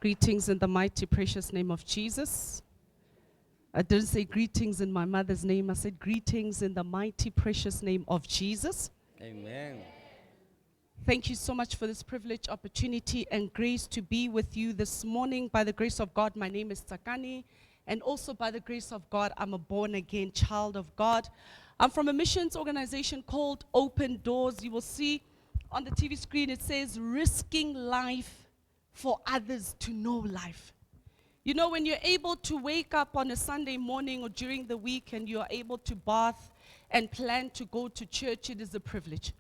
Greetings in the mighty, precious name of Jesus. I didn't say greetings in my mother's name. I said greetings in the mighty, precious name of Jesus. Amen. Thank you so much for this privilege, opportunity, and grace to be with you this morning. By the grace of God, my name is Tsakane. And also by the grace of God, I'm a born-again child of God. I'm from a missions organization called Open Doors. You will see on the TV screen, it says, risking life for others to know life. You know, when you're able to wake up on a Sunday morning or during the week and you're able to bath and plan to go to church, it is a privilege.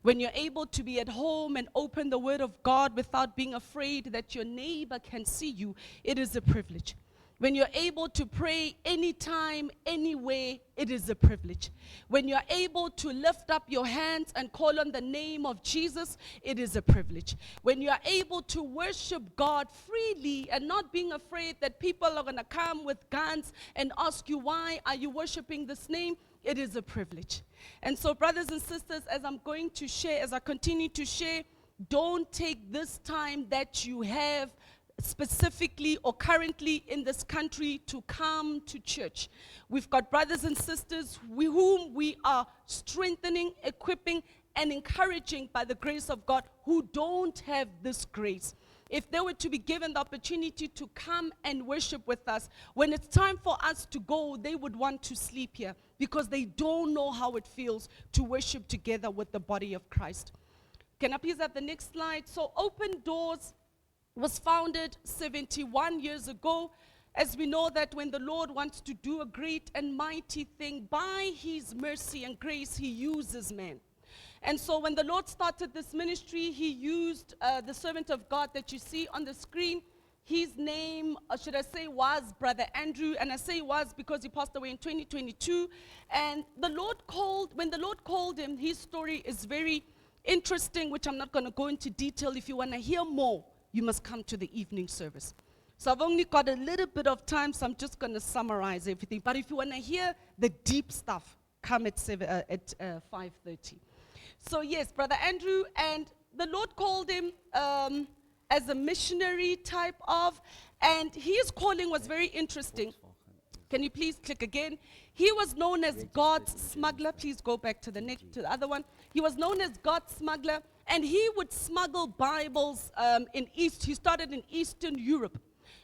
When you're able to be at home and open the Word of God without being afraid that your neighbor can see you, it is a privilege. When you're able to pray anytime, anywhere, it is a privilege. When you're able to lift up your hands and call on the name of Jesus, it is a privilege. When you're able to worship God freely and not being afraid that people are going to come with guns and ask you, why are you worshiping this name? It is a privilege. And so, brothers and sisters, as I'm going to share, as I continue to share, don't take this time that you have specifically or currently in this country to come to church. We've got brothers and sisters whom we are strengthening, equipping, and encouraging by the grace of God who don't have this grace. If they were to be given the opportunity to come and worship with us, when it's time for us to go, they would want to sleep here because they don't know how it feels to worship together with the body of Christ. Can I please have the next slide? So Open Doors was founded 71 years ago. As we know that when the Lord wants to do a great and mighty thing, by His mercy and grace, He uses man. And so when the Lord started this ministry, He used the servant of God that you see on the screen. His name, should I say, was Brother Andrew. And I say was because he passed away in 2022. And when the Lord called him, his story is very interesting, which I'm not going to go into detail. If you want to hear more, you must come to the evening service. So I've only got a little bit of time, so I'm just going to summarize everything. But if you want to hear the deep stuff, come at 5:30. So yes, Brother Andrew, and the Lord called him as a missionary type of, and his calling was very interesting. Can you please click again? He was known as God's smuggler. Please go back to the other one. He was known as God's smuggler, and he would smuggle Bibles he started in Eastern Europe.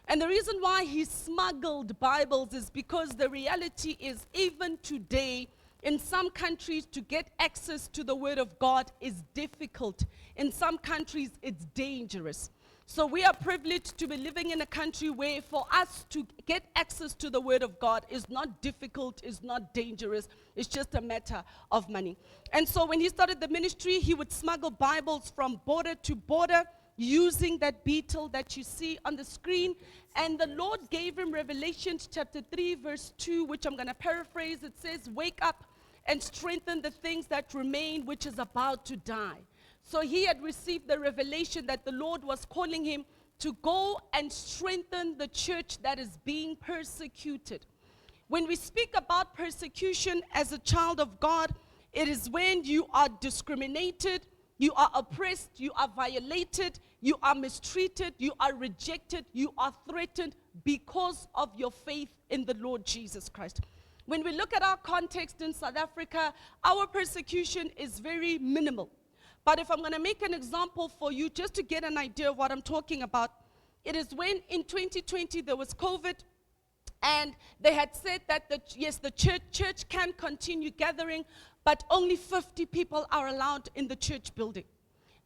And the reason why he smuggled Bibles is because the reality is, even today, in some countries, to get access to the Word of God is difficult. In some countries, it's dangerous. So we are privileged to be living in a country where for us to get access to the Word of God is not difficult, is not dangerous. It's just a matter of money. And so when he started the ministry, he would smuggle Bibles from border to border using that beetle that you see on the screen. And the Lord gave him Revelation chapter 3, verse 2, which I'm going to paraphrase. It says, wake up and strengthen the things that remain, which is about to die. So he had received the revelation that the Lord was calling him to go and strengthen the church that is being persecuted. When we speak about persecution as a child of God, it is when you are discriminated, you are oppressed, you are violated, you are mistreated, you are rejected, you are threatened because of your faith in the Lord Jesus Christ. When we look at our context in South Africa, our persecution is very minimal. But if I'm going to make an example for you, just to get an idea of what I'm talking about, it is when in 2020 there was COVID, and they had said that the church can continue gathering, but only 50 people are allowed in the church building.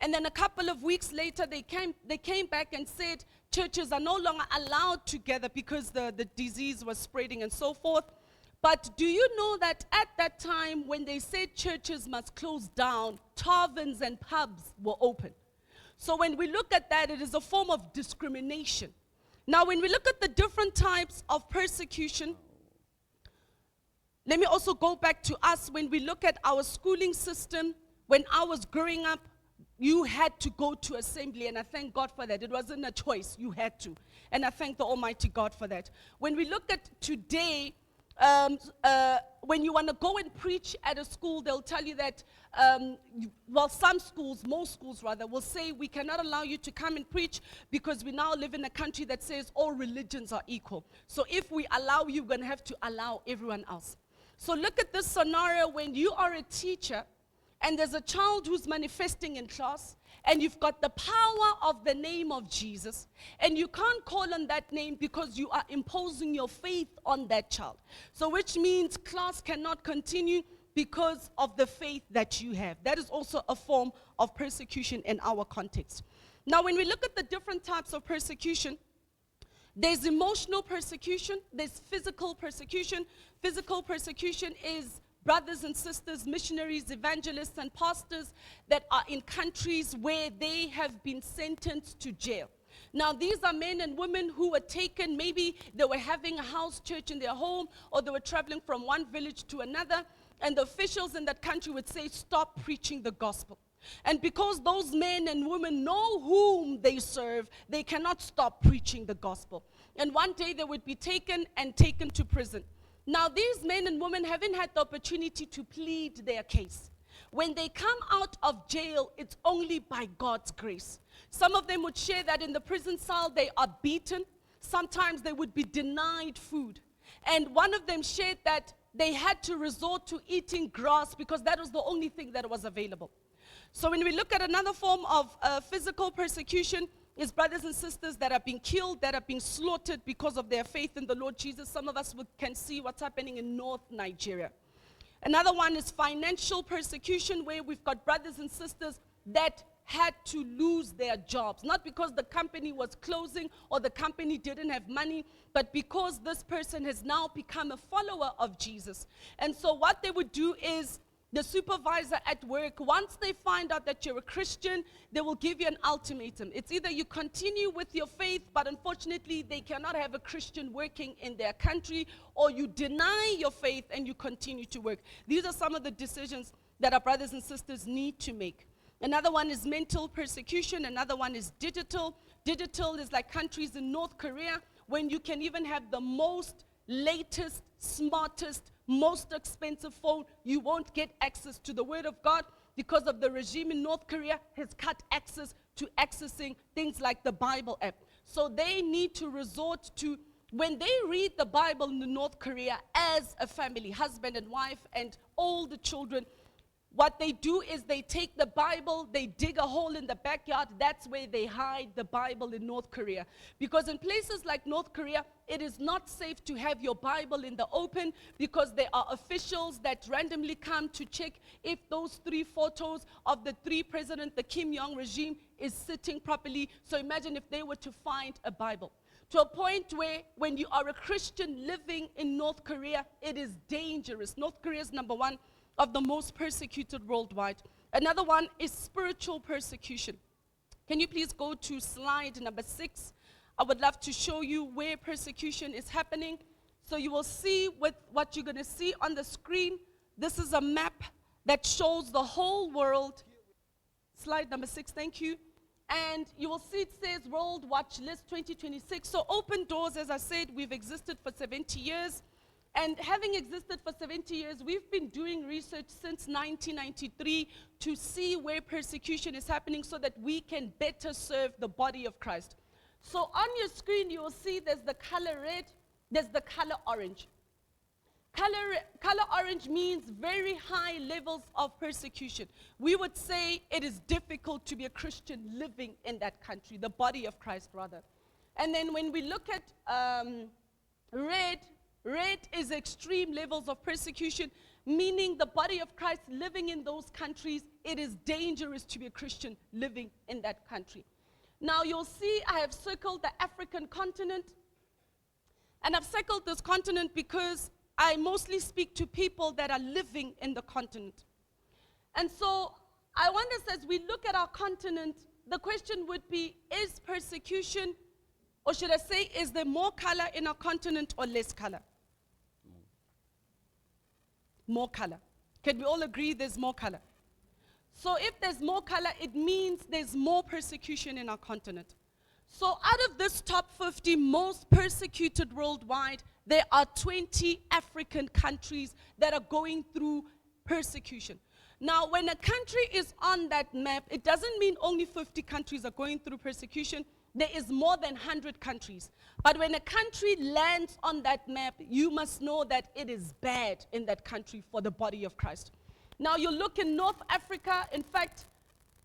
And then a couple of weeks later, they came back and said churches are no longer allowed to gather because the disease was spreading and so forth. But do you know that at that time, when they said churches must close down, taverns and pubs were open? So when we look at that, it is a form of discrimination. Now, when we look at the different types of persecution, let me also go back to us. When we look at our schooling system, when I was growing up, you had to go to assembly, and I thank God for that. It wasn't a choice, you had to. And I thank the Almighty God for that. When we look at today, when you want to go and preach at a school, they'll tell you that, some schools, most schools rather, will say we cannot allow you to come and preach because we now live in a country that says all religions are equal. So if we allow you, we're going to have to allow everyone else. So look at this scenario when you are a teacher and there's a child who's manifesting in class, and you've got the power of the name of Jesus, and you can't call on that name because you are imposing your faith on that child. So which means class cannot continue because of the faith that you have. That is also a form of persecution in our context. Now, when we look at the different types of persecution, there's emotional persecution, there's physical persecution. Physical persecution is brothers and sisters, missionaries, evangelists, and pastors that are in countries where they have been sentenced to jail. Now, these are men and women who were taken, maybe they were having a house church in their home, or they were traveling from one village to another, and the officials in that country would say, stop preaching the gospel. And because those men and women know whom they serve, they cannot stop preaching the gospel. And one day they would be taken to prison. Now, these men and women haven't had the opportunity to plead their case. When they come out of jail, it's only by God's grace. Some of them would share that in the prison cell, they are beaten. Sometimes they would be denied food. And one of them shared that they had to resort to eating grass because that was the only thing that was available. So when we look at another form of physical persecution, is brothers and sisters that are being killed, that are being slaughtered because of their faith in the Lord Jesus. Some of us can see what's happening in North Nigeria. Another one is financial persecution, where we've got brothers and sisters that had to lose their jobs, not because the company was closing or the company didn't have money, but because this person has now become a follower of Jesus. And so what they would do is, the supervisor at work, once they find out that you're a Christian, they will give you an ultimatum. It's either you continue with your faith, but unfortunately they cannot have a Christian working in their country, or you deny your faith and you continue to work. These are some of the decisions that our brothers and sisters need to make. Another one is mental persecution. Another one is digital. Digital is like countries in North Korea, when you can even have the most latest, smartest, most expensive phone, you won't get access to the Word of God because of the regime in North Korea has cut access to accessing things like the Bible app. So they need to resort to, when they read the Bible in North Korea as a family, husband and wife and all the children, what they do is they take the Bible, they dig a hole in the backyard. That's where they hide the Bible in North Korea. Because in places like North Korea, it is not safe to have your Bible in the open, because there are officials that randomly come to check if those 3 photos of the 3 presidents, the Kim Jong regime, is sitting properly. So imagine if they were to find a Bible. To a point where when you are a Christian living in North Korea, it is dangerous. North Korea is number 1 of the most persecuted worldwide. Another one is spiritual persecution. Can you please go to slide number 6? I would love to show you where persecution is happening. So you will see with what you're going to see on the screen. This is a map that shows the whole world. Slide number 6, thank you. And you will see it says World Watch List 2026. So Open Doors, as I said, we've existed for 70 years. And having existed for 70 years, we've been doing research since 1993 to see where persecution is happening so that we can better serve the body of Christ. So on your screen, you will see there's the color red, there's the color orange. Color orange means very high levels of persecution. We would say it is difficult to be a Christian living in that country, the body of Christ rather. And then when we look at red is extreme levels of persecution, meaning the body of Christ living in those countries, it is dangerous to be a Christian living in that country. Now you'll see I have circled the African continent, and I've circled this continent because I mostly speak to people that are living in the continent. And so I wonder, as we look at our continent, the question would be, is persecution, or should I say, is there more color in our continent or less color? More color. Can we all agree there's more color? So if there's more color, it means there's more persecution in our continent. So out of this top 50 most persecuted worldwide, there are 20 African countries that are going through persecution. Now, when a country is on that map, it doesn't mean only 50 countries are going through persecution. There is more than 100 countries. But when a country lands on that map, you must know that it is bad in that country for the body of Christ. Now, you look in North Africa. In fact,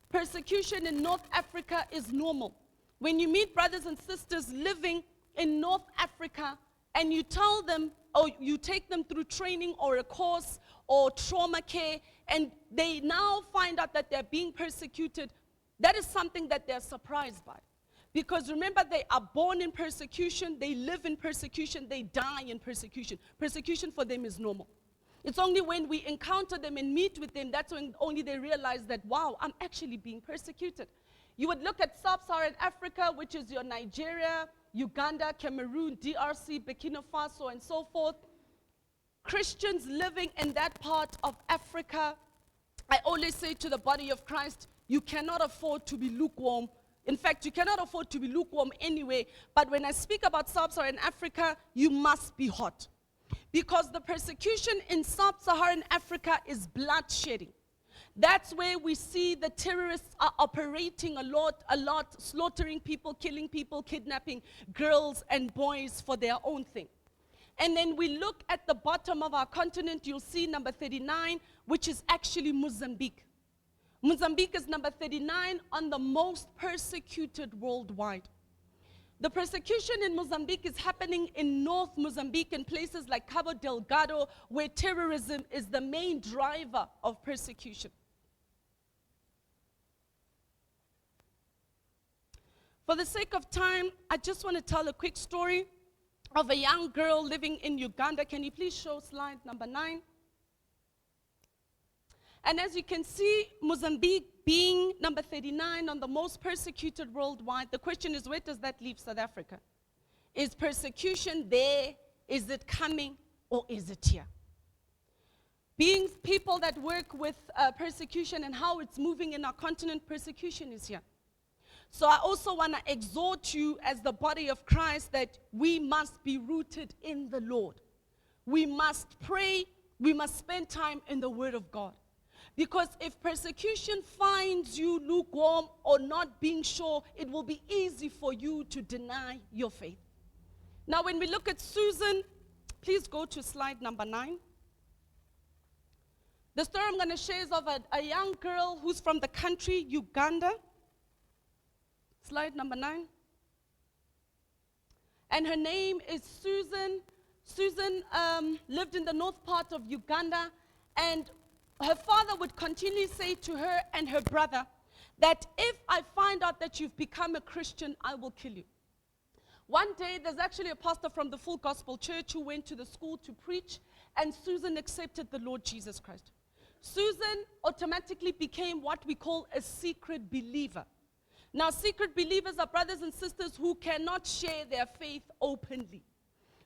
persecution in North Africa is normal. When you meet brothers and sisters living in North Africa and you tell them, or you take them through training or a course or trauma care, and they now find out that they're being persecuted, that is something that they're surprised by. Because remember, they are born in persecution, they live in persecution, they die in persecution. Persecution for them is normal. It's only when we encounter them and meet with them, that's when only they realize that, wow, I'm actually being persecuted. You would look at sub-Saharan Africa, which is your Nigeria, Uganda, Cameroon, DRC, Burkina Faso, and so forth. Christians living in that part of Africa, I always say to the body of Christ, you cannot afford to be lukewarm. In fact, you cannot afford to be lukewarm anyway. But when I speak about sub-Saharan Africa, you must be hot. Because the persecution in sub-Saharan Africa is bloodshedding. That's where we see the terrorists are operating a lot, slaughtering people, killing people, kidnapping girls and boys for their own thing. And then we look at the bottom of our continent, you'll see number 39, which is actually Mozambique. Mozambique is number 39 on the most persecuted worldwide. The persecution in Mozambique is happening in North Mozambique in places like Cabo Delgado, where terrorism is the main driver of persecution. For the sake of time, I just want to tell a quick story of a young girl living in Uganda. Can you please show slide number 9? And as you can see, Mozambique being number 39 on the most persecuted worldwide, the question is, where does that leave South Africa? Is persecution there? Is it coming? Or is it here? Being people that work with persecution and how it's moving in our continent, persecution is here. So I also want to exhort you as the body of Christ that we must be rooted in the Lord. We must pray. We must spend time in the Word of God. Because if persecution finds you lukewarm or not being sure, it will be easy for you to deny your faith. Now, when we look at Susan, please go to slide number 9. The story I'm going to share is of a young girl who's from the country, Uganda. Slide number 9. And her name is Susan. Susan lived in the north part of Uganda, and her father would continually say to her and her brother that if I find out that you've become a Christian, I will kill you. One day, there's actually a pastor from the Full Gospel Church who went to the school to preach, and Susan accepted the Lord Jesus Christ. Susan automatically became what we call a secret believer. Now, secret believers are brothers and sisters who cannot share their faith openly.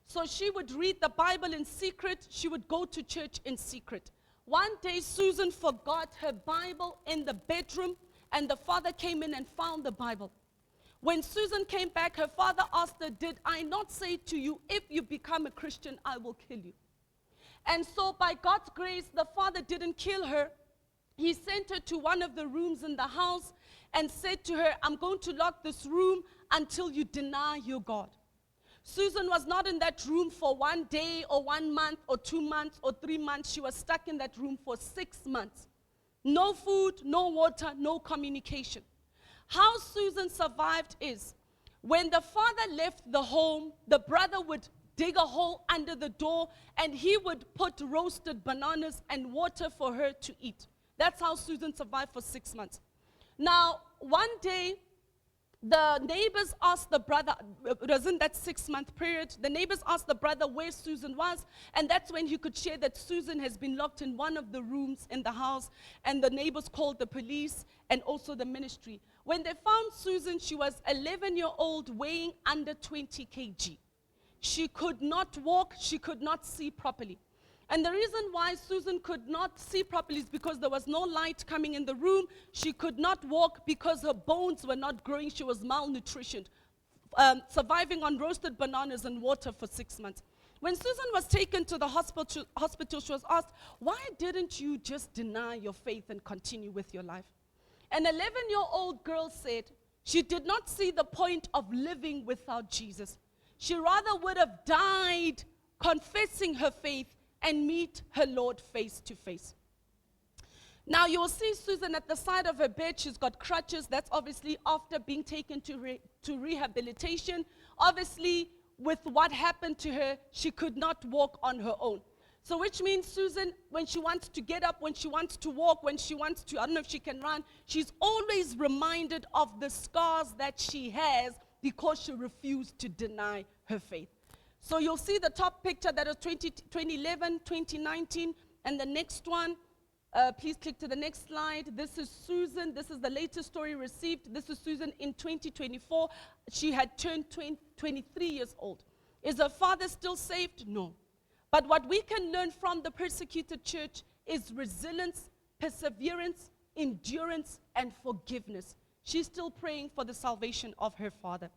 So she would read the Bible in secret. She would go to church in secret. One day, Susan forgot her Bible in the bedroom, and the father came in and found the Bible. When Susan came back, her father asked her, did I not say to you, if you become a Christian, I will kill you? And so by God's grace, the father didn't kill her. He sent her to one of the rooms in the house and said to her, I'm going to lock this room until you deny your God. Susan was not in that room for 1 day or 1 month or 2 months or 3 months. She was stuck in that room for 6 months. No food, no water, no communication. How Susan survived is when the father left the home, the brother would dig a hole under the door and he would put roasted bananas and water for her to eat. That's how Susan survived for 6 months. Now, one day, the neighbors asked the brother, it was in that 6-month period, the neighbors asked the brother where Susan was, and that's when he could share that Susan has been locked in one of the rooms in the house, and the neighbors called the police and also the ministry. When they found Susan, she was 11-year-old weighing under 20 kg. She could not walk, she could not see properly. And the reason why Susan could not see properly is because there was no light coming in the room. She could not walk because her bones were not growing. She was malnutritioned, surviving on roasted bananas and water for 6 months. When Susan was taken to the hospital, she was asked, why didn't you just deny your faith and continue with your life? An 11-year-old girl said she did not see the point of living without Jesus. She rather would have died confessing her faith and meet her Lord face to face. Now you will see Susan at the side of her bed. She's got crutches. That's obviously after being taken to rehabilitation. Obviously, with what happened to her, she could not walk on her own. So which means Susan, when she wants to get up, when she wants to walk, when she wants to, I don't know if she can run, she's always reminded of the scars that she has because she refused to deny her faith. So you'll see the top picture that is 2011, 2019, and the next one, please click to the next slide. This is Susan. This is the latest story received. This is Susan in 2024. She had turned 23 years old. Is her father still saved? No. But what we can learn from the persecuted church is resilience, perseverance, endurance, and forgiveness. She's still praying for the salvation of her father.